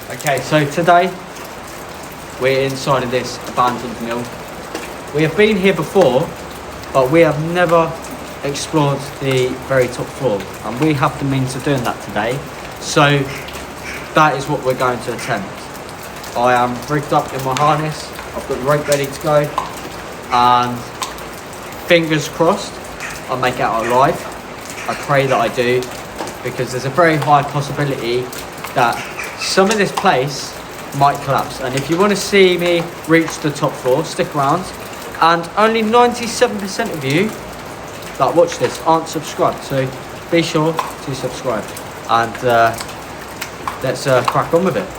Okay, so today we're inside of this abandoned mill. We have been here before, but we have never explored the very top floor, and we have the means of doing that today. So that is what we're going to attempt. I am rigged up in my harness, I've got the rope ready to go, and fingers crossed I make it out alive. I pray that I do, because there's a very high possibility that some of this place might collapse. And if you want to see me reach the top floor, stick around. And only 97% of you that watch this aren't subscribed, so be sure to subscribe, and let's crack on with it.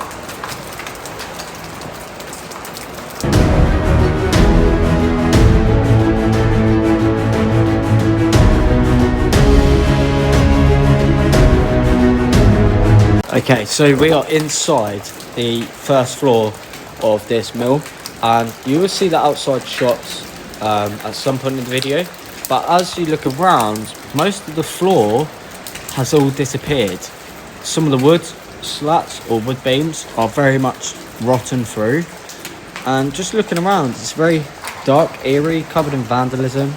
Okay, so we are inside the first floor of this mill, and you will see the outside shots at some point in the video, but as you look around, most of the floor has all disappeared. Some of the wood slats or wood beams are very much rotten through, and just looking around, it's very dark, eerie, covered in vandalism.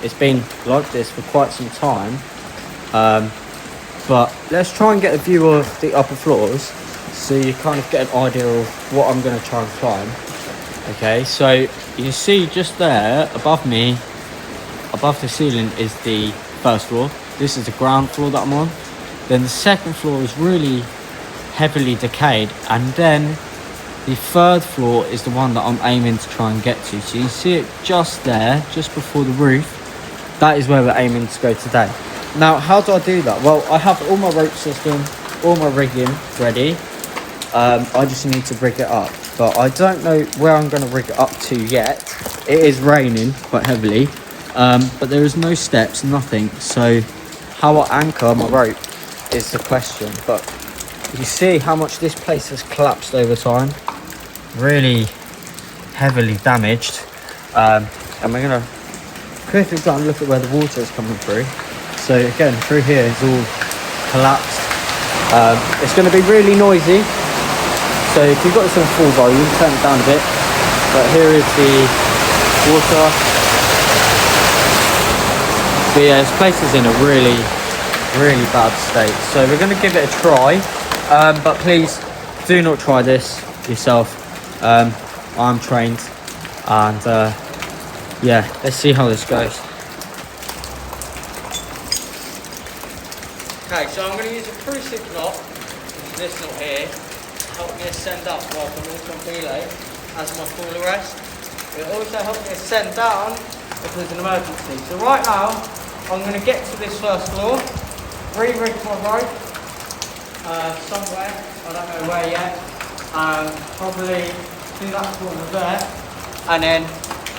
It's been like this for quite some time. But let's try and get a view of the upper floors so you kind of get an idea of what I'm going to try and climb. Okay, so you see just there above me, above the ceiling, is the first floor. This is the ground floor that I'm on. Then the second floor is really heavily decayed, and then the third floor is the one that I'm aiming to try and get to. So you see it just there, just before the roof. That is where we're aiming to go today. Now, how do I do that? Well, I have all my rope system, all my rigging ready. I just need to rig it up, but I don't know where I'm going to rig it up to yet. It is raining quite heavily, but there is no steps, nothing. So how I anchor my rope is the question. But you see how much this place has collapsed over time. Really heavily damaged. And we're going to quickly go and look at where the water is coming through. So again, through here it's all collapsed. It's going to be really noisy, so if you've got this on full volume, turn it down a bit. But here is the water. But yeah, this place is in a really bad state, so we're going to give it a try. But please do not try this yourself. I'm trained, and yeah, let's see how this goes. Okay, so I'm going to use a cruciate knot, which is this knot here, to help me ascend up while I'm also on belay as my full rest. It will also help me ascend down if there's an emergency. So right now, I'm going to get to this first floor, re-rig my rope somewhere, I don't know where yet, probably do that corner there, and then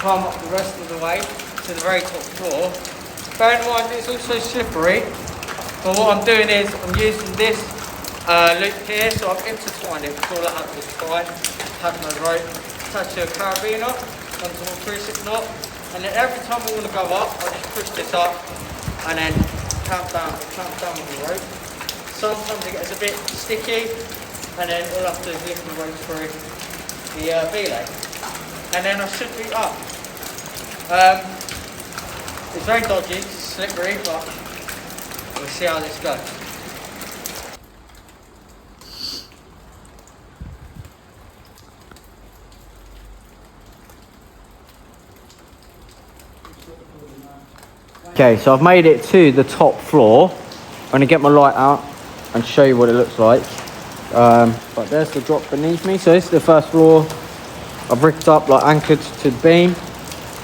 climb up the rest of the way to the very top floor. Bear in mind, it's also slippery. But what I'm doing is I'm using this loop here, so I've intertwined it, pull it out this fine, have my rope, attach to a carabiner, onto my cruciate knot, and then every time I want to go up, I just push this up and then clamp down with the rope. Sometimes it gets a bit sticky, and then all I have to do is lift the rope through the belay, and then I should be up. It's very dodgy, it's slippery, but we'll see how this goes. Okay, so I've made it to the top floor. I'm going to get my light out and show you what it looks like. But there's the drop beneath me. So this is the first floor. I've rigged up, like anchored to the beam.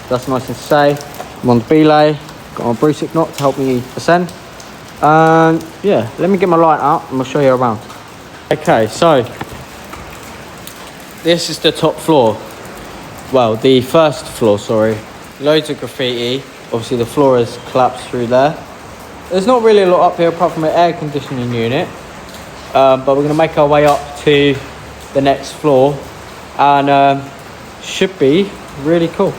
That's nice and safe. I'm on the belay. Got my cruciate knot to help me ascend. Yeah, let me get my light out and we'll show you around. Okay, so this is the top floor. Well, the first floor, sorry. Loads of graffiti. Obviously the floor has collapsed through there. There's not really a lot up here apart from an air conditioning unit. But we're going to make our way up to the next floor, and should be really cool.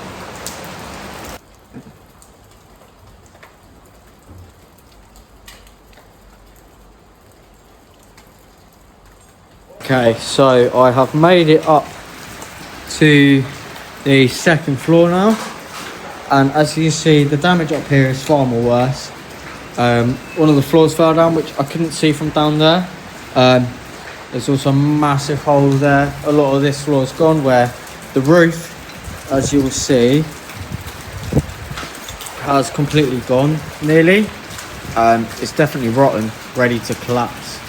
Okay, so I have made it up to the second floor now, and as you see, the damage up here is far more worse. One of the floors fell down, which I couldn't see from down there. There's also a massive hole there. A lot of this floor is gone, where the roof, as you will see, has completely gone, nearly. It's definitely rotten, ready to collapse.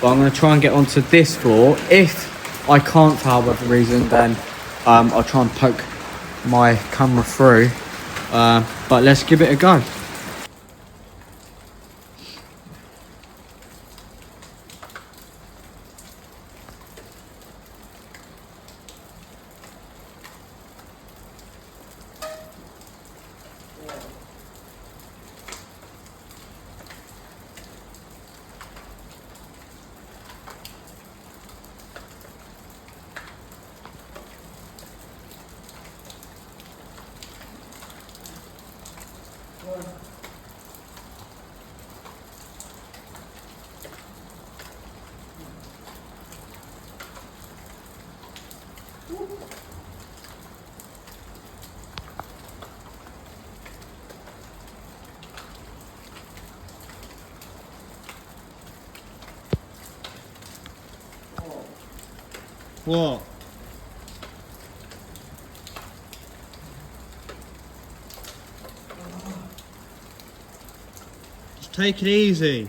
But I'm going to try and get onto this floor. If I can't, for whatever reason, then I'll try and poke my camera through. But let's give it a go. What? Just take it easy.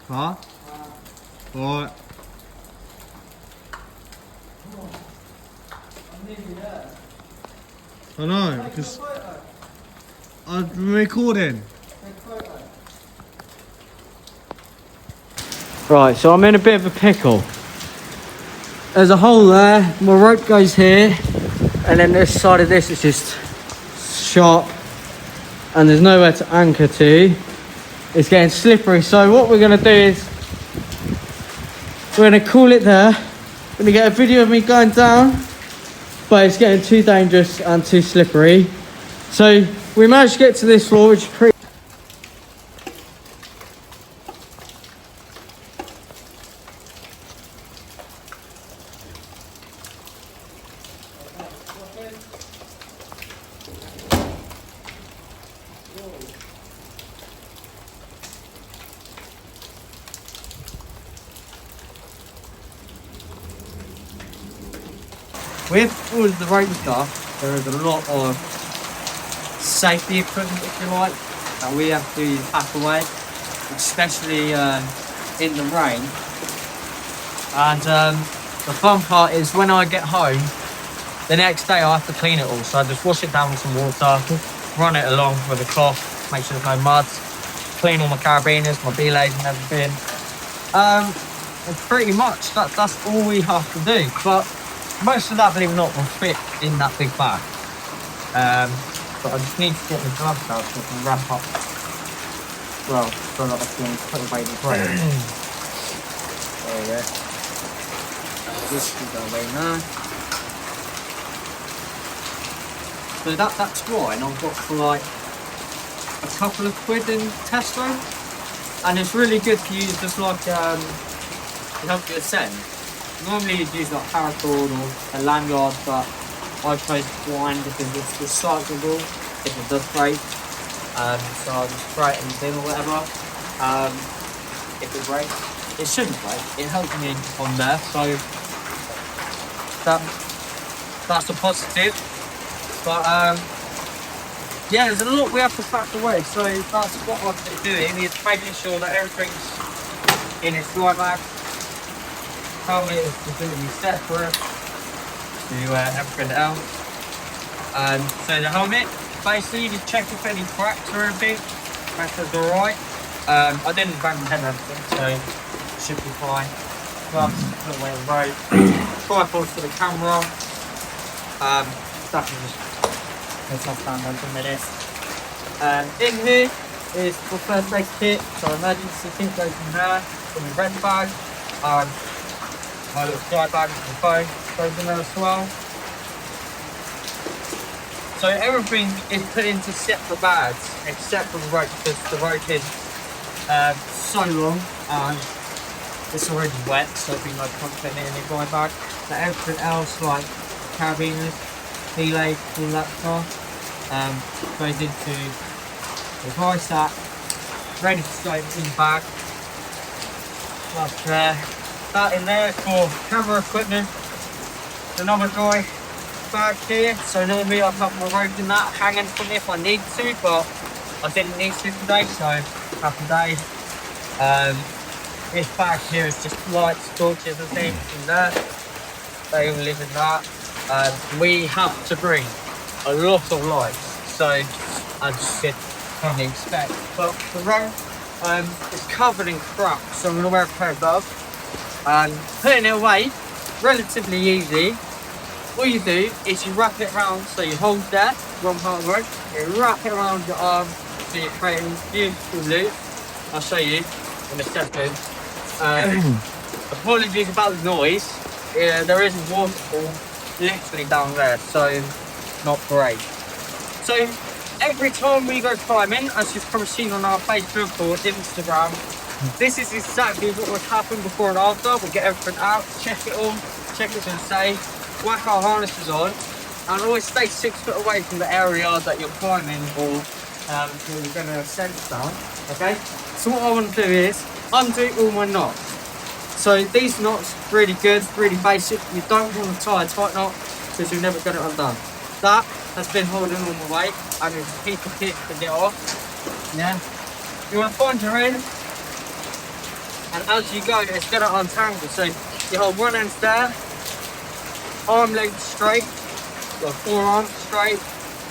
Huh? What? I know, because I'm recording. Right, so I'm in a bit of a pickle. There's a hole there, my rope goes here, and then this side of this is just sharp, and there's nowhere to anchor to. It's getting slippery, so what we're gonna do is we're gonna call it there. We're gonna get a video of me going down, but it's getting too dangerous and too slippery. So we managed to get to this floor, which is pretty. With all of the rope stuff, there is a lot of safety equipment, if you like, that we have to pack away, especially in the rain. And the fun part is when I get home, the next day I have to clean it all. So I just wash it down with some water, run it along with a cloth, make sure there's no mud, clean all my carabiners, my belays and everything. And pretty much that's all we have to do. But most of that, believe it or not, will fit in that big bag. But I just need to get the gloves out so I can wrap up. Well, so that I can put away the bread. There we go. This can go away now. So that's why, and I've got for like a couple of quid in Tesco, and it's really good to use just like to help you ascend. Normally you'd use like paracord or a lanyard, but I chose twine because it's recyclable if it does break. So I'll just throw it in the bin or whatever. If it breaks, it shouldn't break. It helps me on there, so that's a positive. But yeah, there's a lot we have to pack away. So that's what I've been doing, is making sure that everything's in its dry bag. Helmet is completely separate to everything else. So the helmet, basically you check if any cracks or anything, make sure it's alright. I didn't bang my head or anything, so it should be fine. Gloves, put away the rope, tripod for the camera. Stuff is just let's stand on some of this. In here is the first aid kit, so emergency kit goes in there, from the red bag. My little dry bag with the phone goes in there as well. So everything is put into separate bags except for the rope, because the rope is so long and it's already wet, so there'd be no point putting it in a dry bag. But everything else, like carabiners, relays, all that stuff, goes into the dry sack, ready to go in the bag. Like that in there for camera equipment. Another dry bag here, so normally I've got my rope in that hanging from me if I need to, but I didn't need to today, so happy days. This bag here is just lights, torches and things in there. They all live in that. We have to bring a lot of lights, so as you could probably expect. But the rope is covered in crap, so I'm going to wear a pair of gloves. And putting it away, relatively easy. All you do is you wrap it around, so you hold there, one part of the rope, you wrap it around your arm, so you're creating beautiful loop. I'll show you in a second. Apologies about the noise. Yeah, there is a waterfall literally down there, so not great. So every time we go climbing, as you've probably seen on our Facebook or Instagram, this is exactly what would happen before and after. We get everything out, check it all, check it's been safe, whack our harnesses on, and always stay 6 foot away from the area that you're climbing or you're going to ascend down. Okay? So what I want to do is undo all my knots. So these knots really good, really basic. You don't want to tie a tight knot because you'll never get it undone. That has been holding all my weight, and it's keep a kick to get off. Yeah. You want to find your end, and as you go, it's going to untangle. So you hold one end there, arm length straight, your forearm straight,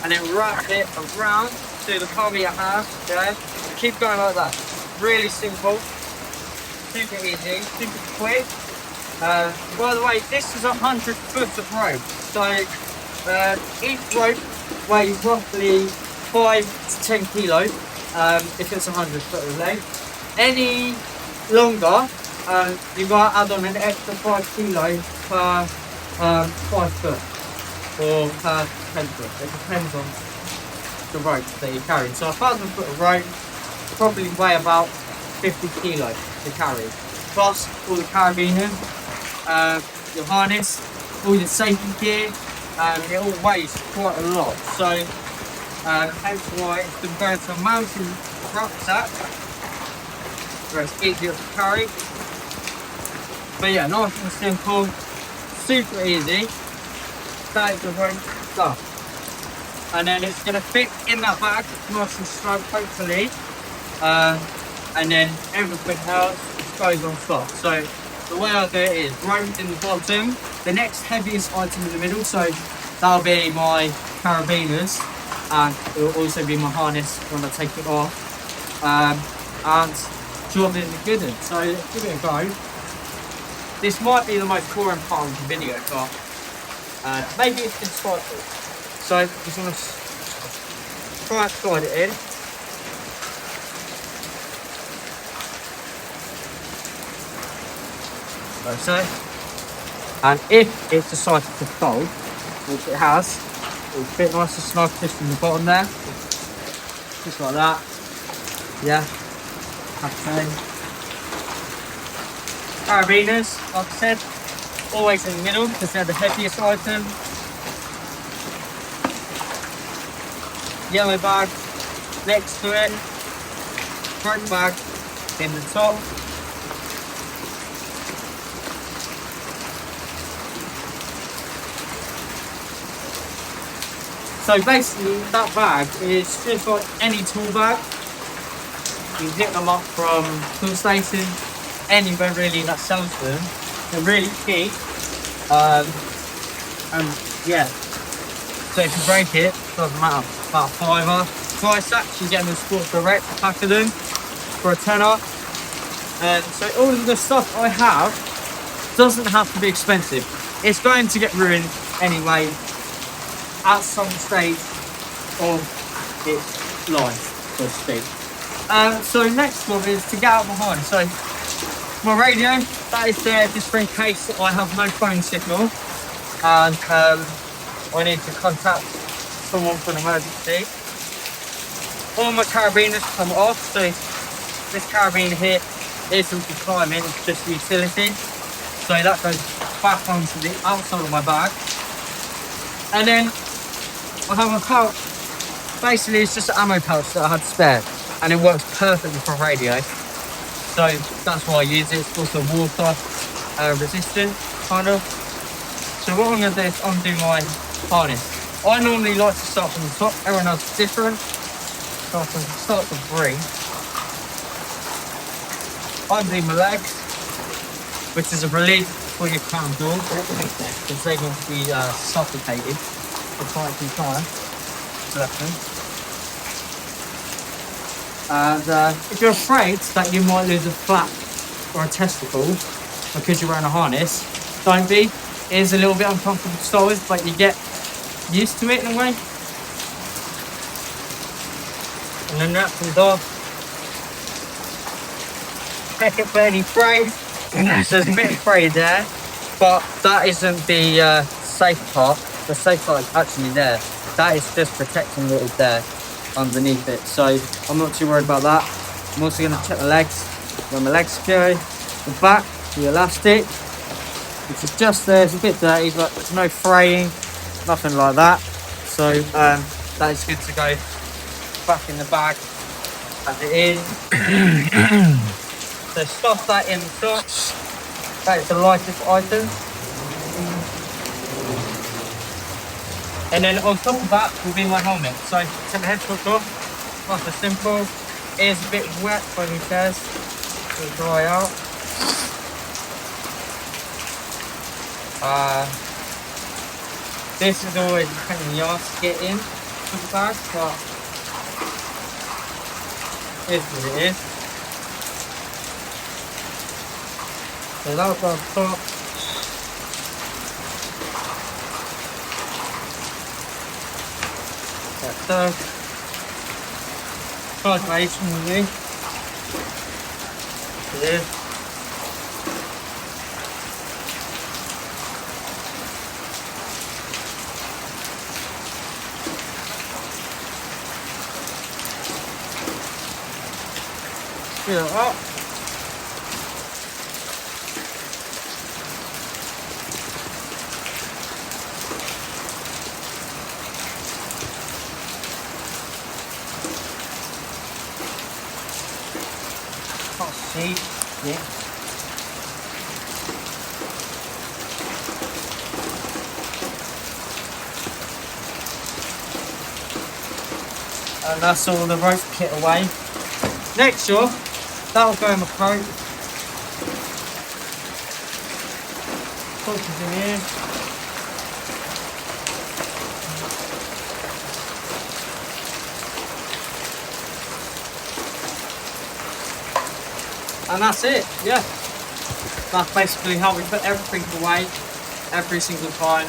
and then wrap it around to the palm of your hand. Yeah. Keep going like that. Really simple, super easy, super quick. By the way, this is 100 foot of rope, so each rope weighs roughly 5 to 10 kilo if it's 100 foot of length. Any longer, you've got to add on an extra 5 kilo per 5 foot or per 10 foot. It depends on the rope that you're carrying. So 1,000 foot of rope probably weigh about 50 kilo to carry, plus all the carabiners, your harness, all your safety gear, it all weighs quite a lot. So hence why it's been going to a mountain rucksack where it's easier to carry. But yeah, nice and simple, super easy. That is the rope stuff. And then it's going to fit in that bag nice and snug, hopefully. And then everything else goes on top. So the way I do it is rope in the bottom, the next heaviest item in the middle, so that'll be my carabiners, and it will also be my harness when I take it off, and job is a good one. So let's give it a go. This might be the most boring part of the video, but maybe it's insightful. So just want to try and slide it in. Like so. And if it decides to fold, which it has, it will fit nice and snug just in the bottom there. Just like that. Yeah. Okay. Carabiners, like I said, always in the middle because they're the heaviest item. Yellow bag next to it. Rope bag in the top. So basically that bag is just like any tool bag. You can pick them up from tool stations, anywhere really that sells them. They're really cheap. And yeah, so if you break it, doesn't matter, about a £5. Price actually getting the Sports Direct pack of them for a tenner. And so all of the stuff I have doesn't have to be expensive. It's going to get ruined anyway at some stage of its life, so to speak. So next one is to get out behind. So my radio, that is there just in case I have no phone signal and I need to contact someone for an emergency. All my carabiners come off, so this carabiner here isn't for climbing, it's just utility. So that goes back onto the outside of my bag. And then I have a pouch. Basically, it's just an ammo pouch that I had spare, and it works perfectly for radio. So that's why I use it. It's also water resistant, kind of. So what I'm going to do is undo my harness. I normally like to start from the top. Everyone else is different. So I can start to breathe. Undo my legs, which is a relief for your crown door, because they will be suffocated for quite some time. And if you're afraid that you might lose a flap or a testicle because you're wearing a harness, don't be. It is a little bit uncomfortable to start with, but you get used to it in a way. And then that comes off. Check it for any fray. There's a bit of fray there, but that isn't the safe part. The safe part is actually there. That is just protecting what is there underneath it. So I'm not too worried about that. I'm also going to check the legs, where my legs go. The back, the elastic, which is just there. It's a bit dirty, but there's no fraying, nothing like that. So that is good to go back in the bag as it is. So stuff that in the top. That is the lightest item. And then on top of that will be my helmet. So take the headphones off, nice and simple. It is a bit wet when he says, it'll dry out. This is always a pain in the arse to get in to the bag, but it is what it is. So that'll go on top. So, vibration with me. There. Fill it up. Can't see it. And that's all the rope kit away. Next job, that'll go in my coat. Torches in here. And that's it, yeah. That's basically how we put everything away every single time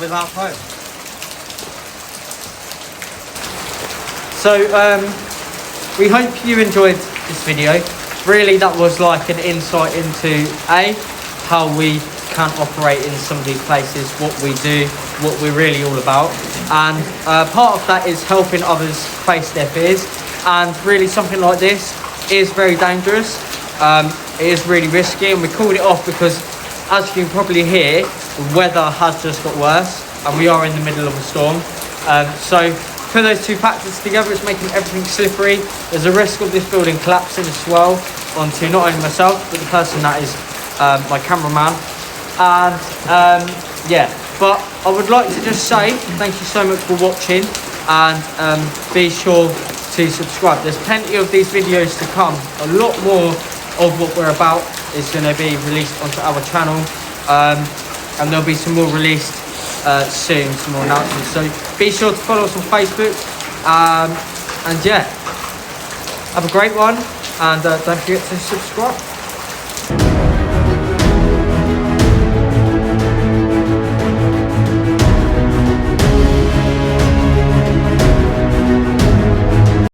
without hope. So we hope you enjoyed this video. Really, that was like an insight into how we can operate in some of these places, what we do, what we're really all about. And part of that is helping others face their fears. And really something like this is very dangerous. It is really risky, and we called it off because, as you can probably hear, the weather has just got worse and we are in the middle of a storm. So put those two factors together, it's making everything slippery. There's a risk of this building collapsing as well onto not only myself but the person that is my cameraman. And yeah, but I would like to just say thank you so much for watching, and be sure to subscribe. There's plenty of these videos to come. A lot more of what we're about is going to be released onto our channel, and there'll be some more released soon, some more announcements. So be sure to follow us on Facebook, and yeah, have a great one, and don't forget to subscribe.